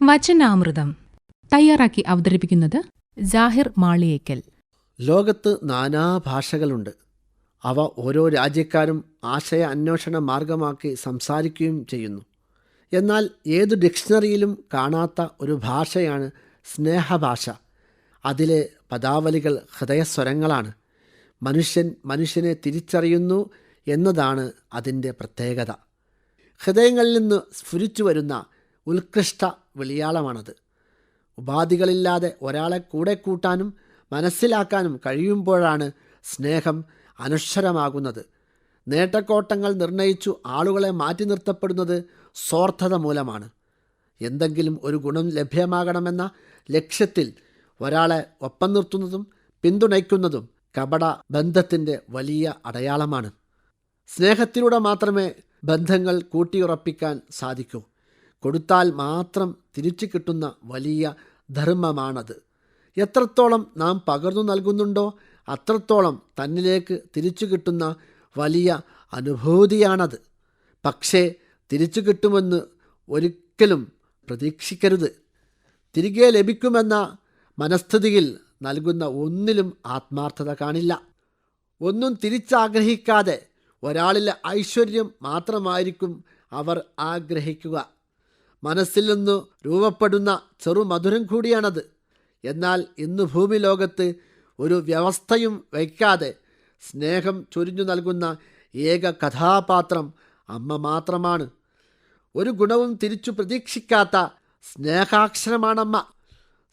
വചനാമൃതം തയ്യാറാക്കി അവതരിപ്പിക്കുന്നത് ജാഹിർ മാളിയേക്കൽ. ലോകത്ത് നാനാഭാഷകളുണ്ട്. അവ ഓരോ രാജ്യക്കാരും ആശയ അന്വേഷണ മാർഗമാക്കി സംസാരിക്കുകയും ചെയ്യുന്നു. എന്നാൽ ഏതു ഡിക്ഷണറിയിലും കാണാത്ത ഒരു ഭാഷയാണ് സ്നേഹഭാഷ. അതിലെ പദാവലികൾ ഹൃദയസ്വരങ്ങളാണ്. മനുഷ്യനെ തിരിച്ചറിയുന്നു എന്നതാണ് അതിൻ്റെ പ്രത്യേകത. ഹൃദയങ്ങളിൽ നിന്ന് സ്ഫുരിച്ചു വരുന്ന ഉത്കൃഷ്ട വിളിയാളമാണത്. ഉപാധികളില്ലാതെ ഒരാളെ കൂടെ കൂട്ടാനും മനസ്സിലാക്കാനും കഴിയുമ്പോഴാണ് സ്നേഹം അനശ്വരമാകുന്നത്. നേട്ടക്കോട്ടങ്ങൾ നിർണയിച്ചു ആളുകളെ മാറ്റി നിർത്തപ്പെടുന്നത് സ്വാർത്ഥത മൂലമാണ്. എന്തെങ്കിലും ഒരു ഗുണം ലഭ്യമാകണമെന്ന ലക്ഷ്യത്തിൽ ഒരാളെ ഒപ്പം നിർത്തുന്നതും പിന്തുണയ്ക്കുന്നതും കപട ബന്ധത്തിൻ്റെ വലിയ അടയാളമാണ്. സ്നേഹത്തിലൂടെ മാത്രമേ ബന്ധങ്ങൾ കൂട്ടിയുറപ്പിക്കാൻ സാധിക്കൂ. കൊടുത്താൽ മാത്രം തിരിച്ചു കിട്ടുന്ന വലിയ ധർമ്മമാണത്. എത്രത്തോളം നാം പകർന്നു നൽകുന്നുണ്ടോ അത്രത്തോളം തന്നിലേക്ക് തിരിച്ചു കിട്ടുന്ന വലിയ അനുഭൂതിയാണത്. പക്ഷേ തിരിച്ചു കിട്ടുമെന്ന് ഒരിക്കലും പ്രതീക്ഷിക്കരുത്. തിരികെ ലഭിക്കുമെന്ന മനസ്ഥിതിയിൽ നൽകുന്ന ഒന്നിലും ആത്മാർത്ഥത കാണില്ല. ഒന്നും തിരിച്ചാഗ്രഹിക്കാതെ ഒരാളിലെ ഐശ്വര്യം മാത്രമായിരിക്കും അവർ ആഗ്രഹിക്കുക. മനസ്സിൽ നിന്ന് രൂപപ്പെടുന്ന ചെറുമധുരം കൂടിയാണത്. എന്നാൽ ഇന്ന് ഭൂമി ലോകത്ത് ഒരു വ്യവസ്ഥയും വയ്ക്കാതെ സ്നേഹം ചൊരിഞ്ഞു നൽകുന്ന ഏക കഥാപാത്രം അമ്മ മാത്രമാണ്. ഒരു ഗുണവും തിരിച്ചു പ്രതീക്ഷിക്കാത്ത സ്നേഹാക്ഷരമാണമ്മ.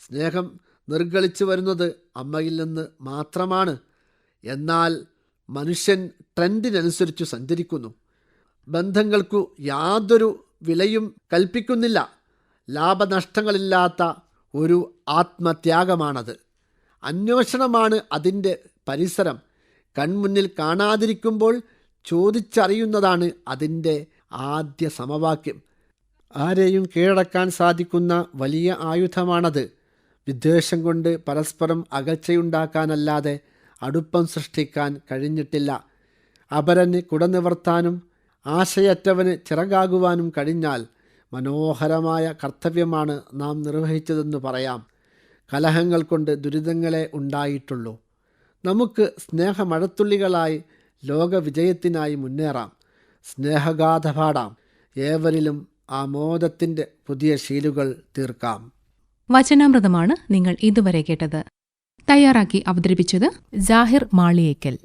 സ്നേഹം നിർഗളിച്ചു വരുന്നത് അമ്മയിൽ നിന്ന് മാത്രമാണ്. എന്നാൽ മനുഷ്യൻ ട്രെൻഡിനനുസരിച്ച് സഞ്ചരിക്കുന്നു. ബന്ധങ്ങൾക്കു യാതൊരു വിലയും കൽപ്പിക്കുന്നില്ല. ലാഭനഷ്ടങ്ങളില്ലാത്ത ഒരു ആത്മത്യാഗമാണത്. അന്വേഷണമാണ് അതിൻ്റെ പരിസരം. കൺമുന്നിൽ കാണാതിരിക്കുമ്പോൾ ചോദിച്ചറിയുന്നതാണ് അതിൻ്റെ ആദ്യ സമവാക്യം. ആരെയും കീഴടക്കാൻ സാധിക്കുന്ന വലിയ ആയുധമാണത്. വിദ്വേഷം കൊണ്ട് പരസ്പരം അകൽച്ചയുണ്ടാക്കാനല്ലാതെ അടുപ്പം സൃഷ്ടിക്കാൻ കഴിഞ്ഞിട്ടില്ല. അപരന് കുടനിവർത്താനും ആശയറ്റവന് ചിറകാകുവാനും കഴിഞ്ഞാൽ മനോഹരമായ കർത്തവ്യമാണ് നാം നിർവഹിച്ചതെന്ന് പറയാം. കലഹങ്ങൾ കൊണ്ട് ദുരിതങ്ങളെ ഉണ്ടായിട്ടുള്ളൂ. നമുക്ക് സ്നേഹമഴത്തുള്ളികളായി ലോകവിജയത്തിനായി മുന്നേറാം. സ്നേഹഗാഥ പാടാം. ഏവരിലും ആമോദത്തിൻ്റെ പുതിയ ശീലുകൾ തീർക്കാം. വചനാമൃതമാണ് നിങ്ങൾ ഇതുവരെ കേട്ടത്. തയ്യാറാക്കി അവതരിപ്പിച്ചത് ജാഹിർ മാളിയേക്കൽ.